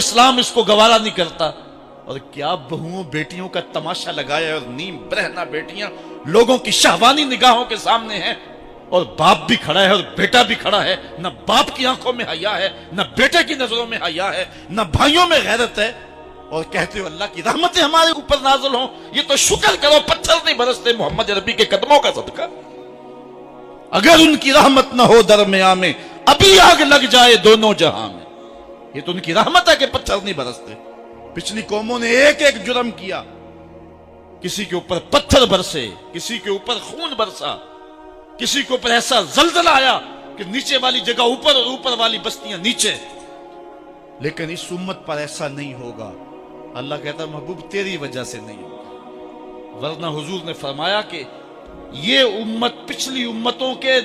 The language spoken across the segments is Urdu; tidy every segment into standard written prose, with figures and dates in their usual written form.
اسلام اس کو گوارا نہیں کرتا۔ اور کیا بہوؤں بیٹیوں کا تماشا لگایا، اور نیم برہنہ بیٹیاں لوگوں کی شہوانی نگاہوں کے سامنے ہیں، اور باپ بھی کھڑا ہے اور بیٹا بھی کھڑا ہے، نہ باپ کی آنکھوں میں حیا ہے، نہ بیٹے کی نظروں میں حیا ہے، نہ بھائیوں میں غیرت ہے، اور کہتے ہو اللہ کی رحمتیں ہمارے اوپر نازل ہوں۔ یہ تو شکر کرو پتھر نہیں برستے محمد عربی کے قدموں کا صدقہ۔ اگر ان کی رحمت نہ ہو درمیاں میں، ابھی آگ لگ جائے دونوں جہاں میں۔ یہ تو ان کی رحمت ہے کہ پتھر نہیں برستے۔ پچھلی قوموں نے ایک ایک جرم کیا، کسی کے اوپر پتھر برسے، کسی کے اوپر خون برسا، کسی کے اوپر ایسا زلزلہ آیا کہ نیچے والی جگہ اوپر اور اوپر والی بستیاں نیچے۔ لیکن اس امت پر ایسا نہیں ہوگا۔ اللہ کہتا ہے محبوب تیری وجہ سے نہیں ہوگا، ورنہ حضور نے فرمایا کہ یہ امت پچھلی امتوں کے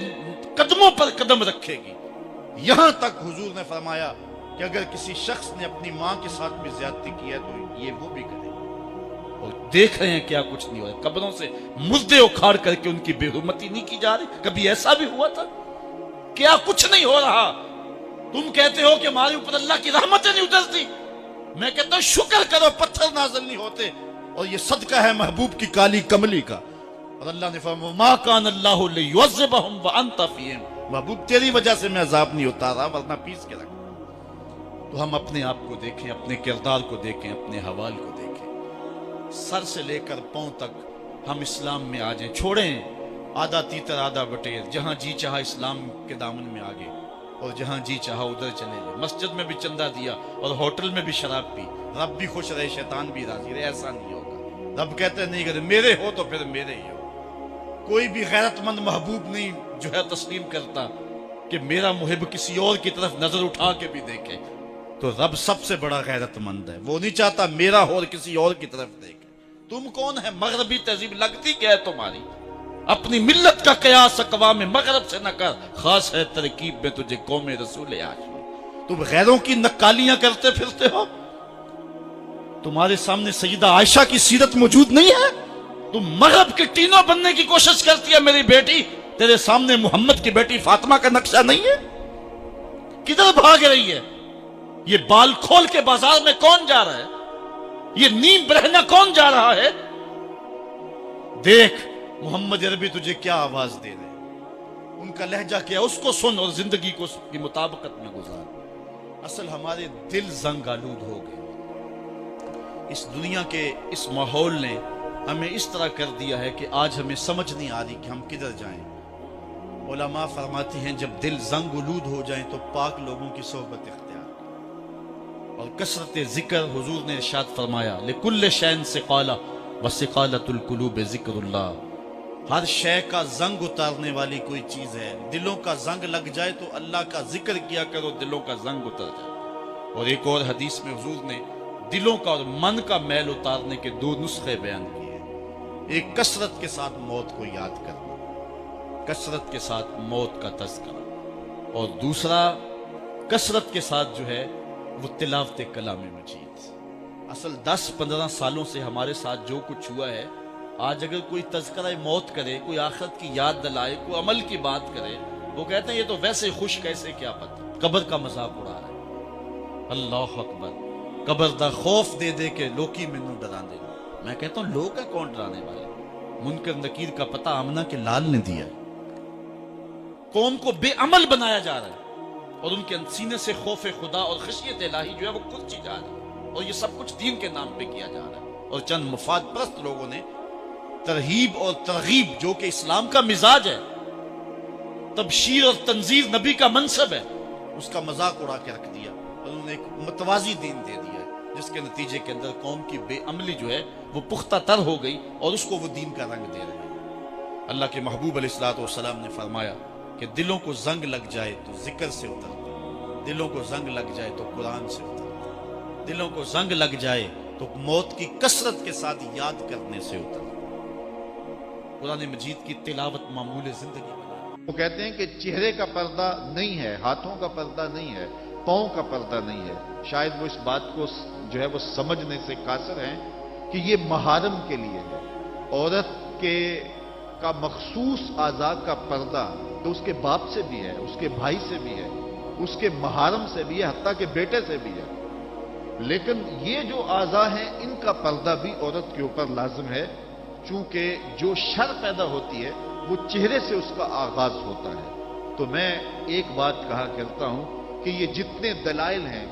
قدموں پر قدم رکھے گی۔ یہاں تک حضور نے فرمایا کہ اگر کسی شخص نے اپنی ماں کے ساتھ بھی زیادتی کی ہے تو یہ وہ بھی کرے گا۔ اور دیکھ رہے ہیں کیا کچھ نہیں ہو رہا، قبروں سے مردے اکھاڑ کر کے ان کی بے حرمتی نہیں کی جا رہی۔ کبھی ایسا بھی ہوا تھا؟ کیا کچھ نہیں ہو رہا؟ تم کہتے ہو کہ ہمارے اوپر اللہ کی رحمتیں نہیں اترتی، میں کہتا ہوں شکر کرو پتھر نازل نہیں ہوتے، اور یہ صدقہ ہے محبوب کی کالی کملی کا۔ اور اللہ نے فرمایا ما کان اللہ لیعذبہم وانت فیہم، محبوب تیری وجہ سے میں عذاب نہیں اتارا ورنہ پیس کے رکھ۔ تو ہم اپنے آپ کو دیکھیں، اپنے کردار کو دیکھیں، اپنے حوال کو دیکھیں، سر سے لے کر پاؤں تک ہم اسلام میں آ جائیں، چھوڑیں آدھا تیتر آدھا بٹیر، جہاں جی چاہا اسلام کے دامن میں آگے اور جہاں جی چاہا ادھر چلے گئے، مسجد میں بھی چندہ دیا اور ہوٹل میں بھی شراب پی، رب بھی خوش رہے شیطان بھی راضی رہے، ایسا نہیں ہوگا۔ رب کہتے ہیں نہیں، کہ میرے ہو تو پھر میرے ہی ہو۔ کوئی بھی غیرت مند محبوب نہیں جو ہے تسلیم کرتا کہ میرا محب کسی اور کی طرف نظر اٹھا کے بھی دیکھے، تو رب سب سے بڑا غیرت مند ہے، وہ نہیں چاہتا میرا ہو اور کسی اور کی طرف دیکھے۔ تم کون ہے؟ مغربی تہذیب لگتی کیا ہے تمہاری؟ اپنی ملت کا قیاس اقوام مغرب سے نہ کر، خاص ہے ترکیب میں تجھے قوم رسول ہاشمی۔ تم غیروں کی نکالیاں کرتے پھرتے ہو، تمہارے سامنے سیدہ عائشہ کی سیرت موجود نہیں ہے؟ تم مغرب کے ٹینوں بننے کی کوشش کرتی ہے میری بیٹی، تیرے سامنے محمد کی بیٹی فاطمہ کا نقشہ نہیں ہے؟ کدھر بھاگ رہی ہے؟ یہ بال کھول کے بازار میں کون جا رہا ہے؟ یہ نیم برہنہ کون جا رہا ہے؟ دیکھ محمد عربی تجھے کیا آواز دے رہے، ان کا لہجہ کیا، اس کو سن اور زندگی کو اس کی مطابقت میں گزار۔ اصل ہمارے دل زنگ آلود ہو گئے، اس دنیا کے اس ماحول نے ہمیں اس طرح کر دیا ہے کہ آج ہمیں سمجھ نہیں آ رہی کہ ہم کدھر جائیں۔ علماء فرماتے ہیں جب دل زنگ آلود ہو جائیں تو پاک لوگوں کی صحبت اختیار کریں، اور کثرت ذکر، حضور نے ارشاد فرمایا لکل شین سقالہ وسقالۃ القلوب ذکر اللہ، ہر شے کا زنگ اتارنے والی کوئی چیز ہے، دلوں کا زنگ لگ جائے تو اللہ کا ذکر کیا کرو، دلوں کا زنگ اتر جائے۔ اور ایک اور حدیث میں حضور نے دلوں کا اور من کا میل اتارنے کے دو نسخے بیان کیے، ایک کثرت کے ساتھ موت کو یاد کرنا، کثرت کے ساتھ موت کا تذکرہ، اور دوسرا کثرت کے ساتھ جو ہے وہ تلاوت کلام مجید۔ اصل 10-15 سالوں سے ہمارے ساتھ جو کچھ ہوا ہے، آج اگر کوئی تذکرہ موت کرے، کوئی آخرت کی یاد دلائے، کوئی عمل کی بات کرے، وہ کہتے ہیں یہ تو ویسے خوش کیسے، کیا پتہ، قبر کا مذاق اڑا رہا ہے۔ اللہ اکبر، قبر دا خوف دے دے کے لوکی مینوں ڈرا دے۔ میں کہتا ہوں لوگ ہے کون ڈرانے والے؟ منکر نکیر کا پتہ آمنہ کے لال نے دیا ہے۔ قوم کو بے عمل بنایا جا رہا ہے، اور ان کے سینے سے خوف خدا اور خشیت الہی جو ہے وہ کھلتی جا رہی ہے، اور یہ سب کچھ دین کے نام پہ کیا جا رہا ہے، اور چند مفاد پرست لوگوں نے ترہیب اور ترغیب جو کہ اسلام کا مزاج ہے، تبشیر اور تنذیر نبی کا منصب ہے، اس کا مذاق اڑا کے رکھ دیا، اور انہوں نے ایک متوازی دین دے دیا ہے، جس کے نتیجے کے اندر قوم کی بے عملی جو ہے وہ پختہ تر ہو گئی، اور اس کو وہ دین کا رنگ دے رہے ہیں۔ اللہ کے محبوب علیہ الصلوۃ والسلام نے فرمایا کہ دلوں کو زنگ لگ جائے تو ذکر سے اترتا، دلوں کو زنگ لگ جائے تو قرآن سے اترتا، دلوں کو زنگ لگ جائے تو موت کی کثرت کے ساتھ یاد کرنے سے اترتا۔ قرآن مجید کی تلاوت معمول زندگی بنا۔ وہ کہتے ہیں کہ چہرے کا پردہ نہیں ہے، ہاتھوں کا پردہ نہیں ہے، پاؤں کا پردہ نہیں ہے۔ شاید وہ اس بات کو جو ہے وہ سمجھنے سے قاصر ہیں کہ یہ محارم کے لیے ہے۔ عورت کا مخصوص اعضاء کا پردہ تو اس کے باپ سے بھی ہے، اس کے بھائی سے بھی ہے، اس کے محارم سے بھی ہے، حتیٰ کہ بیٹے سے بھی ہے۔ لیکن یہ جو اعضاء ہیں ان کا پردہ بھی عورت کے اوپر لازم ہے، چونکہ جو شر پیدا ہوتی ہے وہ چہرے سے اس کا آغاز ہوتا ہے۔ تو میں ایک بات کہا کرتا ہوں کہ یہ جتنے دلائل ہیں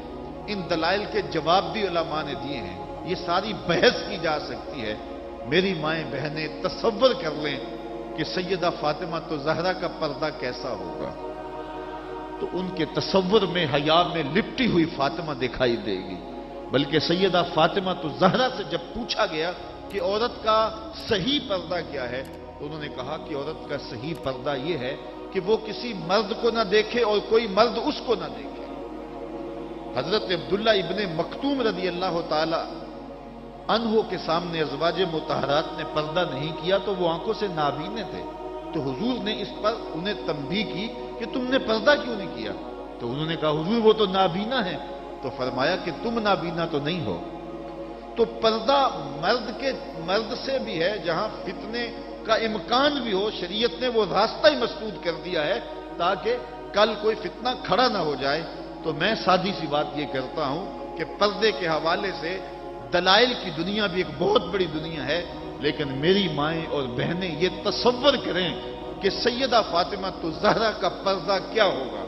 ان دلائل کے جواب بھی علماء نے دیے ہیں، یہ ساری بحث کی جا سکتی ہے۔ میری مائیں بہنیں تصور کر لیں کہ سیدہ فاطمہ تو زہرا کا پردہ کیسا ہوگا، تو ان کے تصور میں حیا میں لپٹی ہوئی فاطمہ دکھائی دے گی۔ بلکہ سیدہ فاطمہ تو زہرا سے جب پوچھا گیا کہ عورت کا صحیح پردہ کیا ہے، تو انہوں نے کہا کہ عورت کا صحیح پردہ یہ ہے کہ وہ کسی مرد کو نہ دیکھے اور کوئی مرد اس کو نہ دیکھے۔ حضرت عبداللہ ابن مکتوم رضی اللہ تعالی عنہ کے سامنے ازواج مطہرات نے پردہ نہیں کیا تو وہ آنکھوں سے نابینے تھے، تو حضور نے اس پر انہیں تنبیہ کی کہ تم نے پردہ کیوں نہیں کیا؟ تو انہوں نے کہا حضور وہ تو نابینا ہے۔ تو فرمایا کہ تم نابینا تو نہیں ہو۔ تو پردہ مرد سے بھی ہے، جہاں فتنے کا امکان بھی ہو، شریعت نے وہ راستہ ہی مسدود کر دیا ہے تاکہ کل کوئی فتنہ کھڑا نہ ہو جائے۔ تو میں سادی سی بات یہ کرتا ہوں کہ پردے کے حوالے سے دلائل کی دنیا بھی ایک بہت بڑی دنیا ہے، لیکن میری مائیں اور بہنیں یہ تصور کریں کہ سیدہ فاطمہ تو زہرا کا پردہ کیا ہوگا،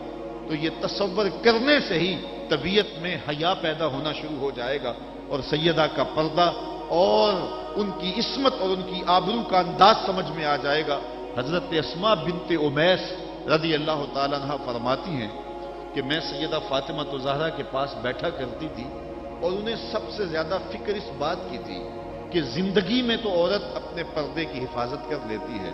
تو یہ تصور کرنے سے ہی طبیعت میں حیا پیدا ہونا شروع ہو جائے گا، اور سیدہ کا پردہ اور ان کی عصمت اور ان کی آبرو کا انداز سمجھ میں آ جائے گا۔ حضرت اسماء بنت امیس رضی اللہ تعالیٰ عنہ فرماتی ہیں کہ میں سیدہ فاطمہ تو زہرا کے پاس بیٹھا کرتی تھی، اور انہیں سب سے زیادہ فکر اس بات کی تھی کہ زندگی میں تو عورت اپنے پردے کی حفاظت کر لیتی ہے،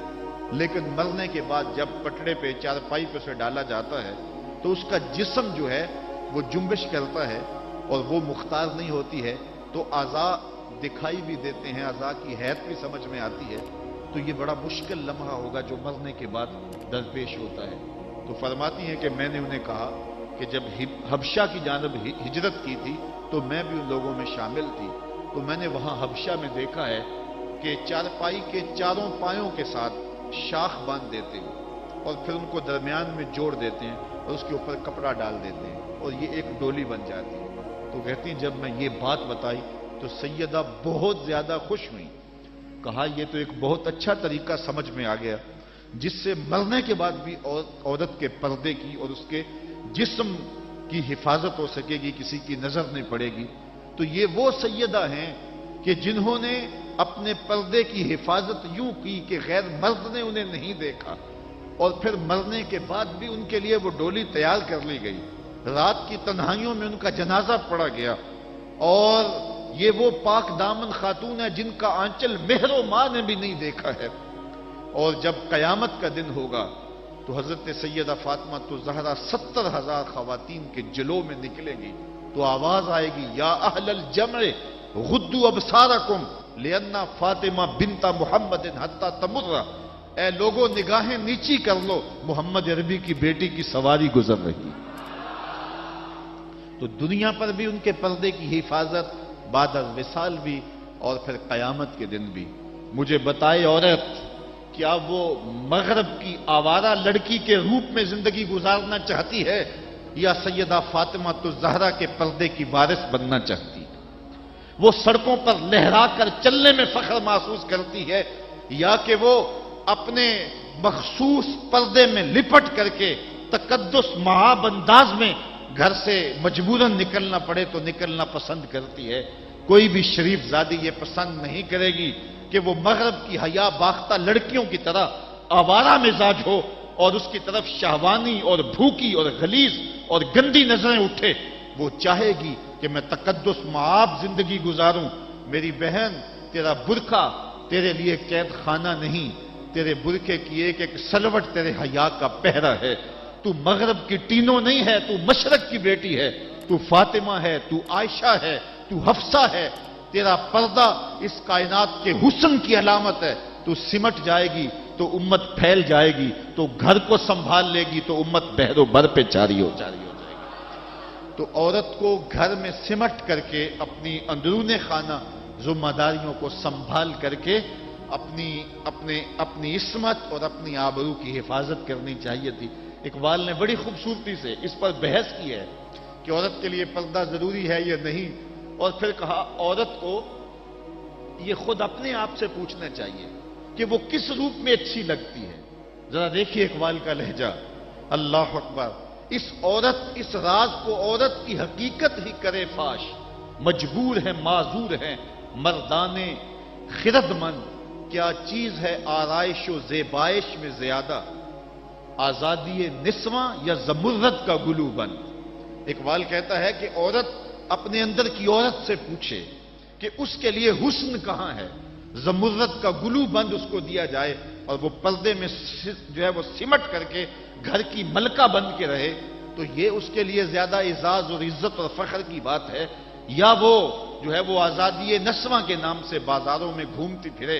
لیکن مرنے کے بعد جب پٹڑے پہ چارپائی پہ سے ڈالا جاتا ہے تو اس کا جسم جو ہے وہ جنبش کرتا ہے اور وہ مختار نہیں ہوتی ہے، تو اعضاء دکھائی بھی دیتے ہیں، اعضاء کی حیت بھی سمجھ میں آتی ہے، تو یہ بڑا مشکل لمحہ ہوگا جو مرنے کے بعد درپیش ہوتا ہے۔ تو فرماتی ہیں کہ میں نے انہیں کہا کہ جب حبشہ کی جانب ہجرت کی تھی تو میں بھی ان لوگوں میں شامل تھی، تو میں نے وہاں حبشہ میں دیکھا ہے کہ چارپائی کے چاروں پایوں کے ساتھ شاخ باندھ دیتے ہیں اور پھر ان کو درمیان میں جوڑ دیتے ہیں اور اس کے اوپر کپڑا ڈال دیتے ہیں اور یہ ایک ڈولی بن جاتی ہے۔ تو کہتی ہیں جب میں یہ بات بتائی تو سیدہ بہت زیادہ خوش ہوئی، کہا یہ تو ایک بہت اچھا طریقہ سمجھ میں آ گیا جس سے مرنے کے بعد بھی عورت کے پردے کی اور اس کے جسم کی حفاظت ہو سکے گی، کسی کی نظر نہیں پڑے گی۔ تو یہ وہ سیدہ ہیں کہ جنہوں نے اپنے پردے کی حفاظت یوں کی کہ غیر مرد نے انہیں نہیں دیکھا، اور پھر مرنے کے بعد بھی ان کے لیے وہ ڈولی تیار کر لی گئی، رات کی تنہائیوں میں ان کا جنازہ پڑا گیا، اور یہ وہ پاک دامن خاتون ہے جن کا آنچل مہر و ماں نے بھی نہیں دیکھا ہے۔ اور جب قیامت کا دن ہوگا تو حضرت سیدہ فاطمہ تو زہرا 70,000 خواتین کے جلو میں نکلے گی، تو آواز آئے گی یا اہل الجمع غدوا ابصارکم لأن فاطمہ بنت محمد حتی تمر، اے لوگوں نگاہیں نیچی کر لو، محمد عربی کی بیٹی کی سواری گزر رہی۔ تو دنیا پر بھی ان کے پردے کی حفاظت، بعد از وصال بھی، اور پھر قیامت کے دن بھی۔ مجھے بتائے عورت کیا وہ مغرب کی آوارہ لڑکی کے روپ میں زندگی گزارنا چاہتی ہے یا سیدہ فاطمہ تو زہرا کے پردے کی وارث بننا چاہتی؟ وہ سڑکوں پر لہرا کر چلنے میں فخر محسوس کرتی ہے یا کہ وہ اپنے مخصوص پردے میں لپٹ کر کے تقدس مہاب انداز میں گھر سے مجبوراً نکلنا پڑے تو نکلنا پسند کرتی ہے؟ کوئی بھی شریف زادی یہ پسند نہیں کرے گی کہ وہ مغرب کی حیا باختہ لڑکیوں کی طرح آوارہ مزاج ہو اور اس کی طرف شہوانی اور بھوکی اور غلیظ اور گندی نظریں اٹھے۔ وہ چاہے گی کہ میں تقدس معاب زندگی گزاروں۔ میری بہن، تیرا برقع تیرے لیے قید خانہ نہیں، تیرے برقعے کی ایک ایک سلوٹ تیرے حیا کا پہرا ہے۔ تو مغرب کی ٹینوں نہیں ہے، تو مشرق کی بیٹی ہے، تو فاطمہ ہے، تو عائشہ ہے، تو حفصہ ہے۔ تیرا پردہ اس کائنات کے حسن کی علامت ہے۔ تو سمٹ جائے گی تو امت پھیل جائے گی، تو گھر کو سنبھال لے گی تو امت بحر و بر پہ جاری ہو جائے گی۔ تو عورت کو گھر میں سمٹ کر کے اپنی اندرون خانہ ذمہ داریوں کو سنبھال کر کے اپنی عصمت اور اپنی آبرو کی حفاظت کرنی چاہیے تھی۔ اقبال نے بڑی خوبصورتی سے اس پر بحث کی ہے کہ عورت کے لیے پردہ ضروری ہے یا نہیں، اور پھر کہا عورت کو یہ خود اپنے آپ سے پوچھنا چاہیے کہ وہ کس روپ میں اچھی لگتی ہے. ذرا دیکھیے اقبال کا لہجہ. اللہ اکبر. اس عورت، اس راز کو عورت کی حقیقت ہی کرے فاش. مجبور ہے معذور ہے مردانے خرد مند. کیا چیز ہے آرائش و زیبائش میں زیادہ، آزادی نسواں یا زمرد کا گلو بند. اقبال کہتا ہے کہ عورت اپنے اندر کی عورت سے پوچھے کہ اس کے لیے حسن کہاں ہے. زمرد کا گلو بند اس کو دیا جائے اور وہ پردے میں جو ہے وہ سمٹ کر کے گھر کی ملکہ بن کے رہے، تو یہ اس کے لیے زیادہ اعزاز اور عزت اور فخر کی بات ہے، یا وہ جو ہے وہ آزادی نسواں کے نام سے بازاروں میں گھومتی پھرے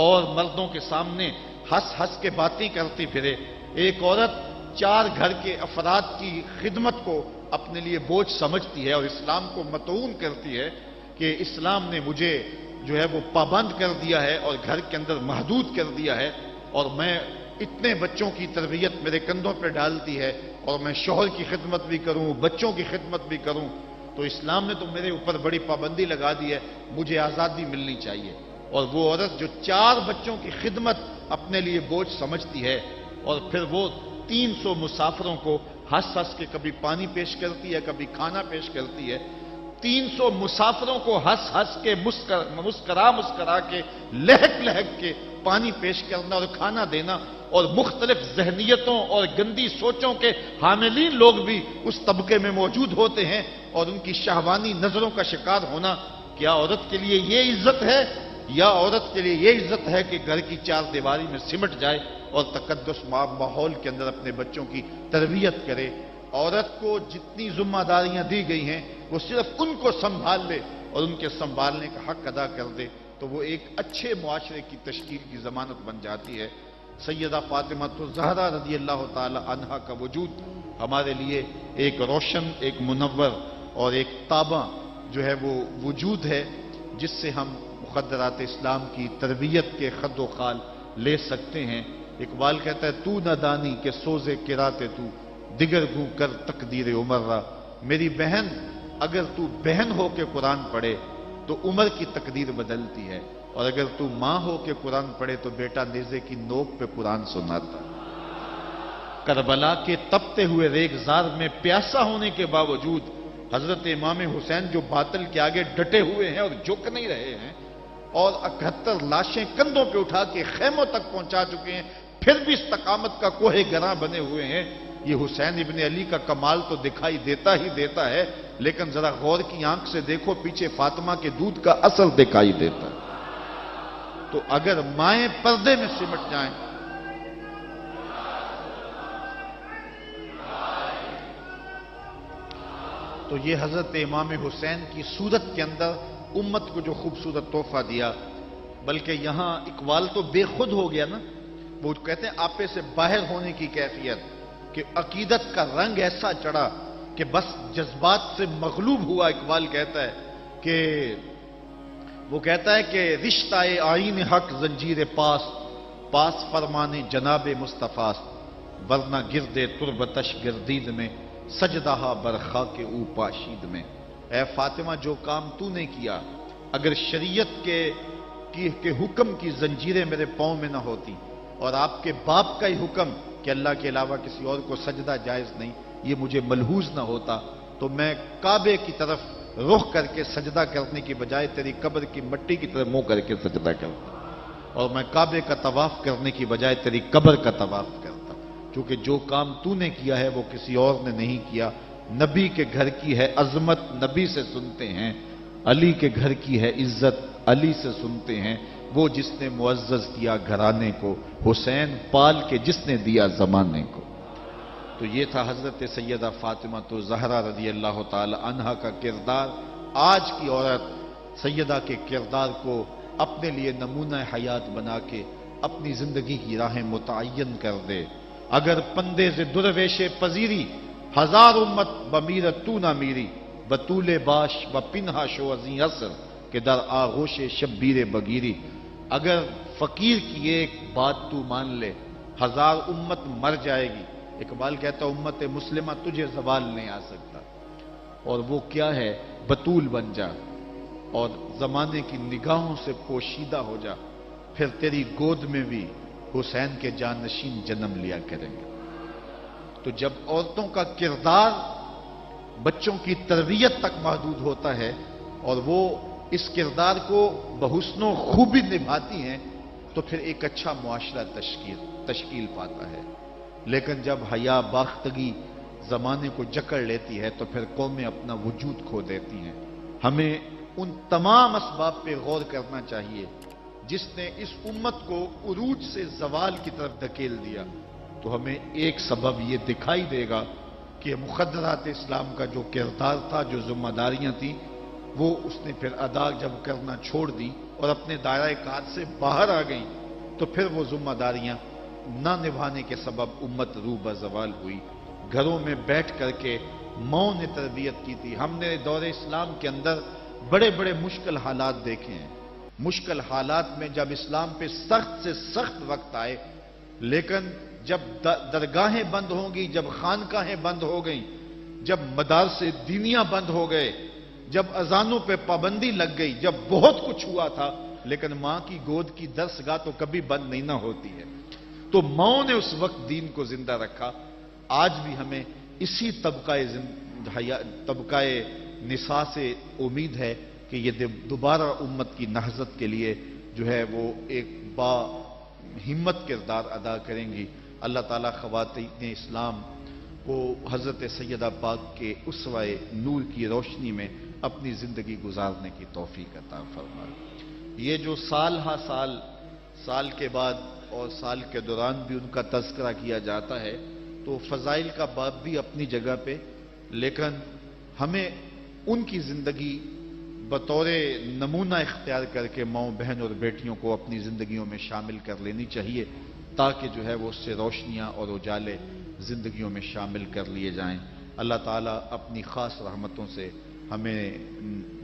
اور مردوں کے سامنے ہنس ہنس کے باتیں کرتی پھرے. ایک عورت 4 گھر کے افراد کی خدمت کو اپنے لیے بوجھ سمجھتی ہے اور اسلام کو متعون کرتی ہے کہ اسلام نے مجھے جو ہے وہ پابند کر دیا ہے اور گھر کے اندر محدود کر دیا ہے، اور میں اتنے بچوں کی تربیت میرے کندھوں پہ ڈالتی ہے، اور میں شوہر کی خدمت بھی کروں، بچوں کی خدمت بھی کروں، تو اسلام نے تو میرے اوپر بڑی پابندی لگا دی ہے، مجھے آزادی ملنی چاہیے. اور وہ عورت جو 4 بچوں کی خدمت اپنے لیے بوجھ سمجھتی ہے اور پھر وہ 300 مسافروں کو ہنس ہنس کے کبھی پانی پیش کرتی ہے، کبھی کھانا پیش کرتی ہے. 300 مسافروں کو ہنس ہنس کے مسکرا کے لہک لہک کے پانی پیش کرنا اور کھانا دینا، اور مختلف ذہنیتوں اور گندی سوچوں کے حاملین لوگ بھی اس طبقے میں موجود ہوتے ہیں اور ان کی شہوانی نظروں کا شکار ہونا. کیا عورت کے لیے یہ عزت ہے؟ یا عورت کے لیے یہ عزت ہے کہ گھر کی 4 دیواری میں سمٹ جائے اور تقدس ماحول کے اندر اپنے بچوں کی تربیت کرے؟ عورت کو جتنی ذمہ داریاں دی گئی ہیں وہ صرف ان کو سنبھال لے اور ان کے سنبھالنے کا حق ادا کر دے تو وہ ایک اچھے معاشرے کی تشکیل کی ضمانت بن جاتی ہے. سیدہ فاطمہ الزہرا رضی اللہ تعالی عنہا کا وجود ہمارے لیے ایک روشن، ایک منور اور ایک تابع جو ہے وہ وجود ہے، جس سے ہم مقدرات اسلام کی تربیت کے خد و خال لے سکتے ہیں. اقبال کہتا ہے تو نہ دانی کہ سوزے کراتے تو دیگر گو کر تقدیر عمر را. میری بہن، اگر تو بہن ہو کے قرآن پڑھے تو عمر کی تقدیر بدلتی ہے، اور اگر تو ماں ہو کے قرآن پڑھے تو بیٹا نیزے کی نوک پہ قرآن سناتا. کربلا کے تپتے ہوئے ریگزار میں پیاسا ہونے کے باوجود حضرت امام حسین جو باطل کے آگے ڈٹے ہوئے ہیں اور جھک نہیں رہے ہیں، اور 71 لاشیں کندھوں پہ اٹھا کے خیموں تک پہنچا چکے ہیں، پھر بھی استقامت کا کوہ گراں بنے ہوئے ہیں. یہ حسین ابن علی کا کمال تو دکھائی دیتا ہی دیتا ہے، لیکن ذرا غور کی آنکھ سے دیکھو پیچھے فاطمہ کے دودھ کا اثر دکھائی دیتا ہے. تو اگر مائیں پردے میں سمٹ جائیں تو یہ حضرت امام حسین کی صورت کے اندر امت کو جو خوبصورت تحفہ دیا. بلکہ یہاں اقبال تو بے خود ہو گیا نا، وہ کہتے ہیں آپے سے باہر ہونے کی کیفیت، کہ عقیدت کا رنگ ایسا چڑھا کہ بس جذبات سے مغلوب ہوا. اقبال کہتا ہے کہ وہ کہتا ہے کہ رشتہ آئین حق زنجیر پاس فرمانے جناب مصطفیٰ، ورنہ گردے تربتش گردید میں سجدہ برخا کے او پاشید میں. اے فاطمہ، جو کام تو نے کیا، اگر شریعت کے حکم کی زنجیریں میرے پاؤں میں نہ ہوتی اور آپ کے باپ کا ہی حکم کہ اللہ کے علاوہ کسی اور کو سجدہ جائز نہیں، یہ مجھے ملحوظ نہ ہوتا، تو میں کعبے کی طرف رخ کر کے سجدہ کرنے کی بجائے تیری قبر کی مٹی کی طرف منہ کر کے سجدہ کرتا، اور میں کعبے کا طواف کرنے کی بجائے تیری قبر کا طواف کرتا. کیونکہ جو کام تو نے کیا ہے وہ کسی اور نے نہیں کیا. نبی کے گھر کی ہے عظمت، نبی سے سنتے ہیں. علی کے گھر کی ہے عزت، علی سے سنتے ہیں. وہ جس نے معزز کیا گھرانے کو، حسین پال کے جس نے دیا زمانے کو. تو یہ تھا حضرت سیدہ فاطمہ الزہرا رضی اللہ تعالی عنہا کا کردار. آج کی عورت سیدہ کے کردار کو اپنے لیے نمونہ حیات بنا کے اپنی زندگی کی راہیں متعین کر دے. اگر پندے سے درویش پذیری، 1000 امت بمیرت تو نہ میری، بطول باش و پنہا شو ازیں اثر کہ در آغوش شبیر بگیری. اگر فقیر کی ایک بات تو مان لے، 1000 امت مر جائے گی. اقبال کہتا امت مسلمہ تجھے زوال نہیں آ سکتا. اور وہ کیا ہے؟ بطول بن جا. اور زمانے کی نگاہوں سے پوشیدہ ہو جا، پھر تیری گود میں بھی حسین کے جانشین جنم لیا کریں گے۔ تو جب عورتوں کا کردار بچوں کی تربیت تک محدود ہوتا ہے اور وہ اس کردار کو بحسن و خوبی نبھاتی ہیں تو پھر ایک اچھا معاشرہ تشکیل پاتا ہے۔ لیکن جب حیا باختگی زمانے کو جکڑ لیتی ہے تو پھر قومیں اپنا وجود کھو دیتی ہیں۔ ہمیں ان تمام اسباب پہ غور کرنا چاہیے جس نے اس امت کو عروج سے زوال کی طرف دھکیل دیا، تو ہمیں ایک سبب یہ دکھائی دے گا کہ مقدرات اسلام کا جو کردار تھا، جو ذمہ داریاں تھیں، وہ اس نے پھر ادا جب کرنا چھوڑ دی اور اپنے دائرہ کار سے باہر آ گئی، تو پھر وہ ذمہ داریاں نہ نبھانے کے سبب امت روح بزوال ہوئی۔ گھروں میں بیٹھ کر کے ماؤں نے تربیت کی تھی۔ ہم نے دور اسلام کے اندر بڑے بڑے مشکل حالات دیکھے ہیں۔ مشکل حالات میں جب اسلام پہ سخت سے سخت وقت آئے، لیکن جب درگاہیں بند ہوں گی، جب خانقاہیں بند ہو گئیں، جب مدارس دینیاں بند ہو گئے، جب اذانوں پہ پابندی لگ گئی، جب بہت کچھ ہوا تھا، لیکن ماں کی گود کی درسگاہ تو کبھی بند نہیں نہ ہوتی ہے۔ تو ماؤں نے اس وقت دین کو زندہ رکھا۔ آج بھی ہمیں اسی طبقہ نساء سے امید ہے کہ یہ دوبارہ امت کی نہضت کے لیے جو ہے وہ ایک با ہمت کردار ادا کریں گی۔ اللہ تعالیٰ خواتین اسلام کو حضرت سیدہ پاک کے اسوہ نور کی روشنی میں اپنی زندگی گزارنے کی توفیق عطا فرمائے۔ یہ جو سال ہا سال کے بعد اور سال کے دوران بھی ان کا تذکرہ کیا جاتا ہے، تو فضائل کا باب بھی اپنی جگہ پہ، لیکن ہمیں ان کی زندگی بطور نمونہ اختیار کر کے ماؤں بہن اور بیٹیوں کو اپنی زندگیوں میں شامل کر لینی چاہیے، تاکہ جو ہے وہ اس سے روشنیاں اور اجالے زندگیوں میں شامل کر لیے جائیں۔ اللہ تعالیٰ اپنی خاص رحمتوں سے ہمیں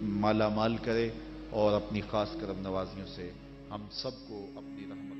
مالا مال کرے اور اپنی خاص کرم نوازیوں سے ہم سب کو اپنی رحمت